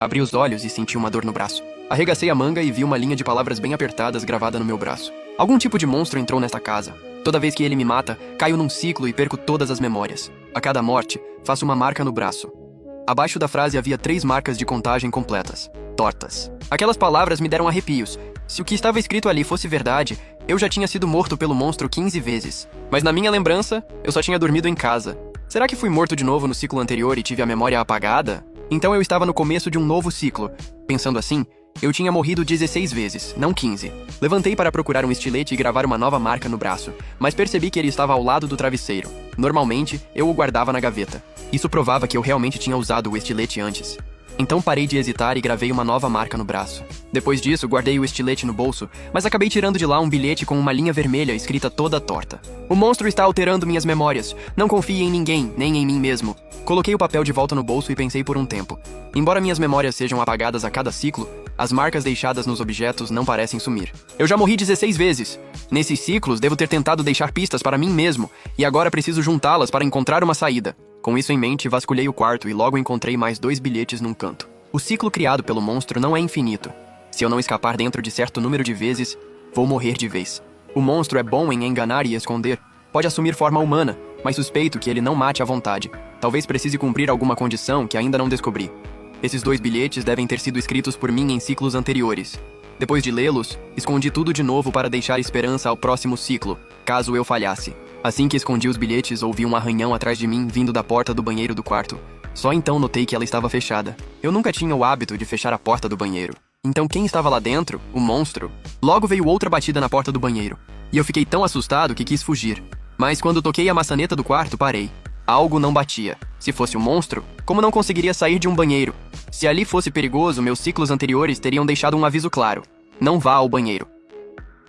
Abri os olhos e senti uma dor no braço. Arregacei a manga e vi uma linha de palavras bem apertadas gravada no meu braço. Algum tipo de monstro entrou nesta casa. Toda vez que ele me mata, caio num ciclo e perco todas as memórias. A cada morte, faço uma marca no braço. Abaixo da frase havia 3 marcas de contagem completas. Tortas. Aquelas palavras me deram arrepios. Se o que estava escrito ali fosse verdade, eu já tinha sido morto pelo monstro 15 vezes. Mas na minha lembrança, eu só tinha dormido em casa. Será que fui morto de novo no ciclo anterior e tive a memória apagada? Então eu estava no começo de um novo ciclo. Pensando assim, eu tinha morrido 16 vezes, não 15. Levantei para procurar um estilete e gravar uma nova marca no braço, mas percebi que ele estava ao lado do travesseiro. Normalmente, eu o guardava na gaveta. Isso provava que eu realmente tinha usado o estilete antes. Então parei de hesitar e gravei uma nova marca no braço. Depois disso, guardei o estilete no bolso, mas acabei tirando de lá um bilhete com uma linha vermelha escrita toda torta. O monstro está alterando minhas memórias. Não confie em ninguém, nem em mim mesmo. Coloquei o papel de volta no bolso e pensei por um tempo. Embora minhas memórias sejam apagadas a cada ciclo, as marcas deixadas nos objetos não parecem sumir. Eu já morri 16 vezes. Nesses ciclos, devo ter tentado deixar pistas para mim mesmo, e agora preciso juntá-las para encontrar uma saída. Com isso em mente, vasculhei o quarto e logo encontrei mais 2 bilhetes num canto. O ciclo criado pelo monstro não é infinito. Se eu não escapar dentro de certo número de vezes, vou morrer de vez. O monstro é bom em enganar e esconder. Pode assumir forma humana, mas suspeito que ele não mate à vontade. Talvez precise cumprir alguma condição que ainda não descobri. Esses 2 bilhetes devem ter sido escritos por mim em ciclos anteriores. Depois de lê-los, escondi tudo de novo para deixar esperança ao próximo ciclo, caso eu falhasse. Assim que escondi os bilhetes, ouvi um arranhão atrás de mim vindo da porta do banheiro do quarto. Só então notei que ela estava fechada. Eu nunca tinha o hábito de fechar a porta do banheiro. Então quem estava lá dentro? O monstro? Logo veio outra batida na porta do banheiro. E eu fiquei tão assustado que quis fugir. Mas quando toquei a maçaneta do quarto, parei. Algo não batia. Se fosse um monstro, como não conseguiria sair de um banheiro? Se ali fosse perigoso, meus ciclos anteriores teriam deixado um aviso claro. Não vá ao banheiro.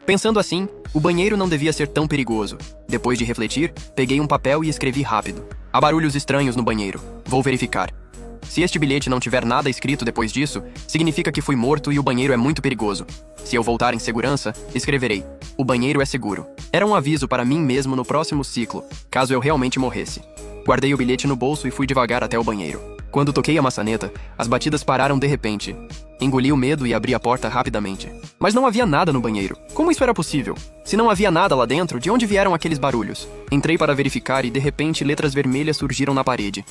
Pensando assim, o banheiro não devia ser tão perigoso. Depois de refletir, peguei um papel e escrevi rápido. Há barulhos estranhos no banheiro. Vou verificar. Se este bilhete não tiver nada escrito depois disso, significa que fui morto e o banheiro é muito perigoso. Se eu voltar em segurança, escreverei: o banheiro é seguro. Era um aviso para mim mesmo no próximo ciclo, caso eu realmente morresse. Guardei o bilhete no bolso e fui devagar até o banheiro. Quando toquei a maçaneta, as batidas pararam de repente. Engoli o medo e abri a porta rapidamente. Mas não havia nada no banheiro. Como isso era possível? Se não havia nada lá dentro, de onde vieram aqueles barulhos? Entrei para verificar e de repente letras vermelhas surgiram na parede.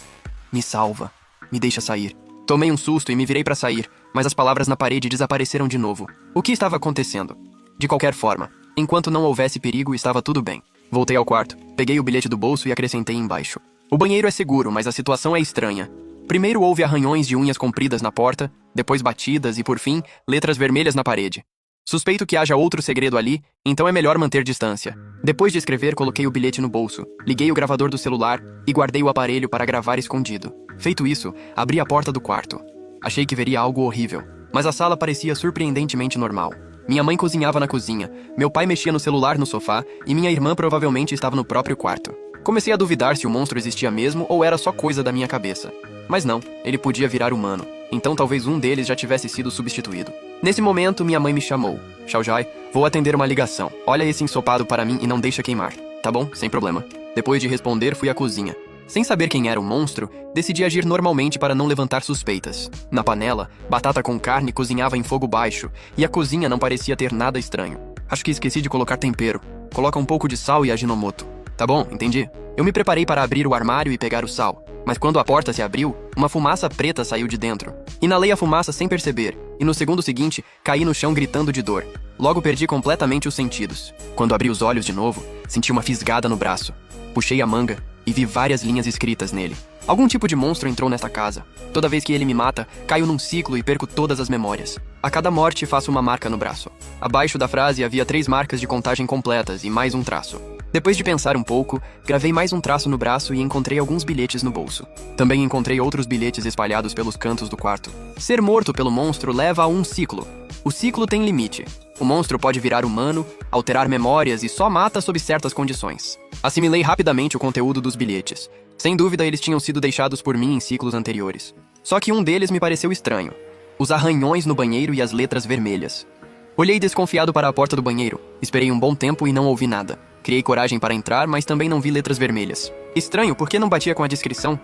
Me salva. Me deixa sair. Tomei um susto e me virei para sair, mas as palavras na parede desapareceram de novo. O que estava acontecendo? De qualquer forma, enquanto não houvesse perigo, estava tudo bem. Voltei ao quarto, peguei o bilhete do bolso e acrescentei embaixo: o banheiro é seguro, mas a situação é estranha. Primeiro houve arranhões de unhas compridas na porta, depois batidas e, por fim, letras vermelhas na parede. Suspeito que haja outro segredo ali, então é melhor manter distância. Depois de escrever, coloquei o bilhete no bolso, liguei o gravador do celular e guardei o aparelho para gravar escondido. Feito isso, abri a porta do quarto. Achei que veria algo horrível, mas a sala parecia surpreendentemente normal. Minha mãe cozinhava na cozinha, meu pai mexia no celular no sofá e minha irmã provavelmente estava no próprio quarto. Comecei a duvidar se o monstro existia mesmo ou era só coisa da minha cabeça. Mas não, ele podia virar humano, então talvez um deles já tivesse sido substituído. Nesse momento, minha mãe me chamou. Xiaojai, vou atender uma ligação. Olha esse ensopado para mim e não deixa queimar. Tá bom? Sem problema. Depois de responder, fui à cozinha. Sem saber quem era o monstro, decidi agir normalmente para não levantar suspeitas. Na panela, batata com carne cozinhava em fogo baixo, e a cozinha não parecia ter nada estranho. Acho que esqueci de colocar tempero. Coloca um pouco de sal e Ajinomoto. Tá bom, entendi. Eu me preparei para abrir o armário e pegar o sal. Mas quando a porta se abriu, uma fumaça preta saiu de dentro. Inalei a fumaça sem perceber, e no segundo seguinte, caí no chão gritando de dor. Logo perdi completamente os sentidos. Quando abri os olhos de novo, senti uma fisgada no braço. Puxei a manga e vi várias linhas escritas nele. Algum tipo de monstro entrou nesta casa. Toda vez que ele me mata, caio num ciclo e perco todas as memórias. A cada morte, faço uma marca no braço. Abaixo da frase havia 3 marcas de contagem completas e mais um traço. Depois de pensar um pouco, gravei mais um traço no braço e encontrei alguns bilhetes no bolso. Também encontrei outros bilhetes espalhados pelos cantos do quarto. Ser morto pelo monstro leva a um ciclo. O ciclo tem limite. O monstro pode virar humano, alterar memórias e só mata sob certas condições. Assimilei rapidamente o conteúdo dos bilhetes. Sem dúvida, eles tinham sido deixados por mim em ciclos anteriores. Só que um deles me pareceu estranho. Os arranhões no banheiro e as letras vermelhas. Olhei desconfiado para a porta do banheiro. Esperei um bom tempo e não ouvi nada. Criei coragem para entrar, mas também não vi letras vermelhas. Estranho, por que não batia com a descrição?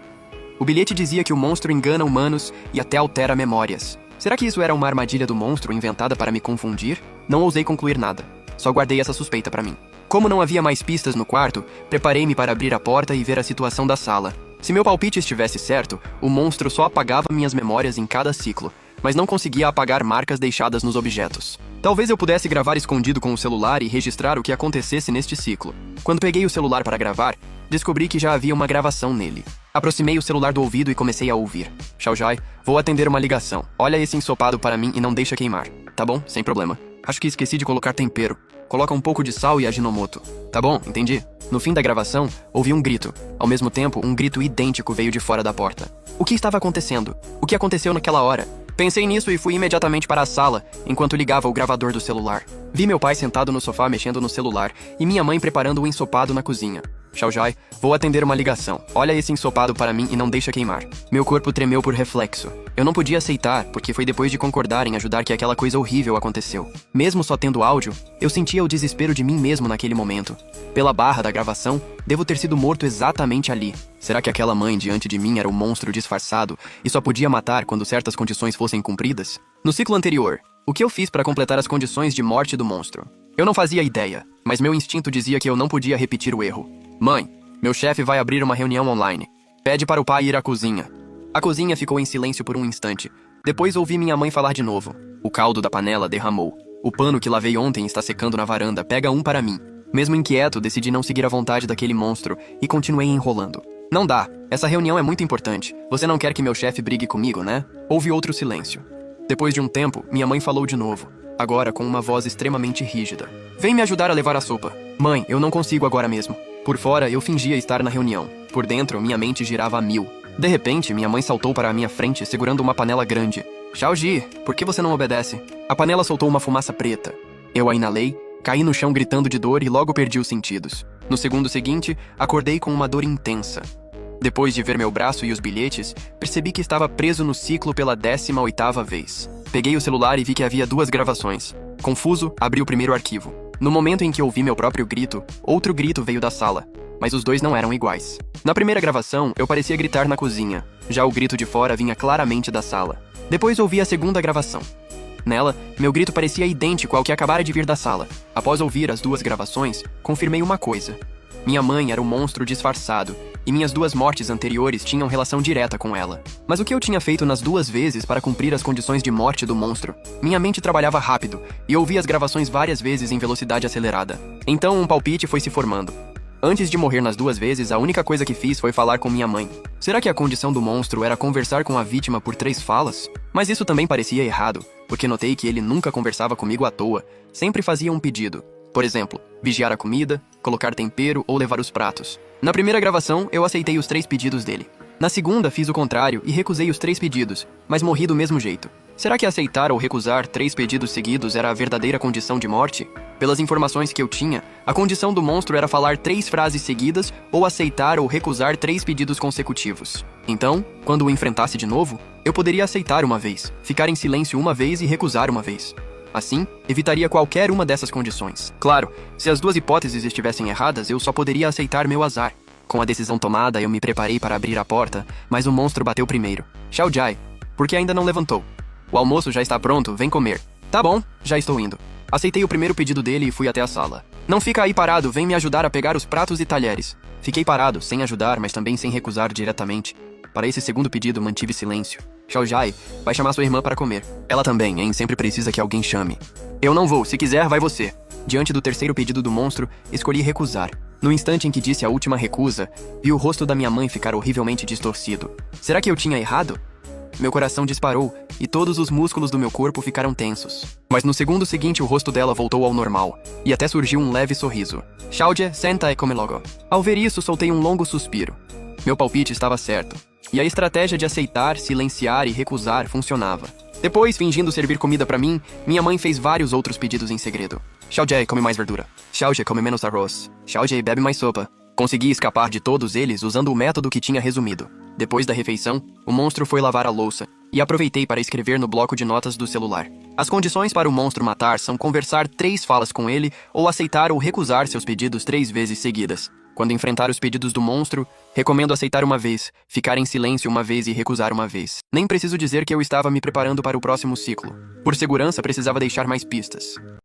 O bilhete dizia que o monstro engana humanos e até altera memórias. Será que isso era uma armadilha do monstro inventada para me confundir? Não ousei concluir nada. Só guardei essa suspeita para mim. Como não havia mais pistas no quarto, preparei-me para abrir a porta e ver a situação da sala. Se meu palpite estivesse certo, o monstro só apagava minhas memórias em cada ciclo, mas não conseguia apagar marcas deixadas nos objetos. Talvez eu pudesse gravar escondido com o celular e registrar o que acontecesse neste ciclo. Quando peguei o celular para gravar, descobri que já havia uma gravação nele. Aproximei o celular do ouvido e comecei a ouvir. Xiaojai, vou atender uma ligação. Olha esse ensopado para mim e não deixa queimar. Tá bom? Sem problema. Acho que esqueci de colocar tempero. Coloca um pouco de sal e Ajinomoto. Tá bom, entendi. No fim da gravação, ouvi um grito. Ao mesmo tempo, um grito idêntico veio de fora da porta. O que estava acontecendo? O que aconteceu naquela hora? Pensei nisso e fui imediatamente para a sala, enquanto ligava o gravador do celular. Vi meu pai sentado no sofá mexendo no celular e minha mãe preparando o ensopado na cozinha. Xiaojai, vou atender uma ligação. Olha esse ensopado para mim e não deixa queimar. Meu corpo tremeu por reflexo. Eu não podia aceitar, porque foi depois de concordar em ajudar que aquela coisa horrível aconteceu. Mesmo só tendo áudio, eu sentia o desespero de mim mesmo naquele momento. Pela barra da gravação, devo ter sido morto exatamente ali. Será que aquela mãe diante de mim era um monstro disfarçado e só podia matar quando certas condições fossem cumpridas? No ciclo anterior, o que eu fiz para completar as condições de morte do monstro? Eu não fazia ideia, mas meu instinto dizia que eu não podia repetir o erro. Mãe, meu chefe vai abrir uma reunião online. Pede para o pai ir à cozinha. A cozinha ficou em silêncio por um instante. Depois ouvi minha mãe falar de novo. O caldo da panela derramou. O pano que lavei ontem está secando na varanda. Pega um para mim. Mesmo inquieto, decidi não seguir a vontade daquele monstro e continuei enrolando. Não dá. Essa reunião é muito importante. Você não quer que meu chefe brigue comigo, né? Houve outro silêncio. Depois de um tempo, minha mãe falou de novo. Agora com uma voz extremamente rígida. Vem me ajudar a levar a sopa. Mãe, eu não consigo agora mesmo. Por fora, eu fingia estar na reunião. Por dentro, minha mente girava a mil. De repente, minha mãe saltou para a minha frente, segurando uma panela grande. Xiaoji, por que você não obedece? A panela soltou uma fumaça preta. Eu a inalei, caí no chão gritando de dor e logo perdi os sentidos. No segundo seguinte, acordei com uma dor intensa. Depois de ver meu braço e os bilhetes, percebi que estava preso no ciclo pela 18ª vez. Peguei o celular e vi que havia 2 gravações. Confuso, abri o primeiro arquivo. No momento em que ouvi meu próprio grito, outro grito veio da sala, mas os 2 não eram iguais. Na primeira gravação, eu parecia gritar na cozinha. Já o grito de fora vinha claramente da sala. Depois ouvi a segunda gravação. Nela, meu grito parecia idêntico ao que acabara de vir da sala. Após ouvir as 2 gravações, confirmei uma coisa. Minha mãe era um monstro disfarçado, e minhas 2 mortes anteriores tinham relação direta com ela. Mas o que eu tinha feito nas 2 vezes para cumprir as condições de morte do monstro? Minha mente trabalhava rápido, e ouvi as gravações várias vezes em velocidade acelerada. Então um palpite foi se formando. Antes de morrer nas 2 vezes, a única coisa que fiz foi falar com minha mãe. Será que a condição do monstro era conversar com a vítima por 3 falas? Mas isso também parecia errado, porque notei que ele nunca conversava comigo à toa, sempre fazia um pedido. Por exemplo, vigiar a comida, colocar tempero ou levar os pratos. Na primeira gravação, eu aceitei os 3 pedidos dele. Na segunda, fiz o contrário e recusei os 3 pedidos, mas morri do mesmo jeito. Será que aceitar ou recusar 3 pedidos seguidos era a verdadeira condição de morte? Pelas informações que eu tinha, a condição do monstro era falar 3 frases seguidas ou aceitar ou recusar 3 pedidos consecutivos. Então, quando o enfrentasse de novo, eu poderia aceitar uma vez, ficar em silêncio uma vez e recusar uma vez. Assim, evitaria qualquer uma dessas condições. Claro, se as 2 hipóteses estivessem erradas, eu só poderia aceitar meu azar. Com a decisão tomada, eu me preparei para abrir a porta, mas o monstro bateu primeiro. Xiaojai, por que ainda não levantou? O almoço já está pronto, vem comer. Tá bom, já estou indo. Aceitei o primeiro pedido dele e fui até a sala. Não fica aí parado, vem me ajudar a pegar os pratos e talheres. Fiquei parado, sem ajudar, mas também sem recusar diretamente. Para esse segundo pedido, mantive silêncio. Xiaojai, vai chamar sua irmã para comer. Ela também, hein? Sempre precisa que alguém chame. Eu não vou, se quiser, vai você. Diante do terceiro pedido do monstro, escolhi recusar. No instante em que disse a última recusa, vi o rosto da minha mãe ficar horrivelmente distorcido. Será que eu tinha errado? Meu coração disparou e todos os músculos do meu corpo ficaram tensos. Mas no segundo seguinte o rosto dela voltou ao normal, e até surgiu um leve sorriso. Xiaojie, senta e come logo. Ao ver isso, soltei um longo suspiro. Meu palpite estava certo, e a estratégia de aceitar, silenciar e recusar funcionava. Depois, fingindo servir comida pra mim, minha mãe fez vários outros pedidos em segredo. Xiaojie, come mais verdura. Xiaojie, come menos arroz. Xiaojie, bebe mais sopa. Consegui escapar de todos eles usando o método que tinha resumido. Depois da refeição, o monstro foi lavar a louça, e aproveitei para escrever no bloco de notas do celular. As condições para o monstro matar são conversar 3 falas com ele ou aceitar ou recusar seus pedidos 3 vezes seguidas. Quando enfrentar os pedidos do monstro, recomendo aceitar uma vez, ficar em silêncio uma vez e recusar uma vez. Nem preciso dizer que eu estava me preparando para o próximo ciclo. Por segurança, precisava deixar mais pistas.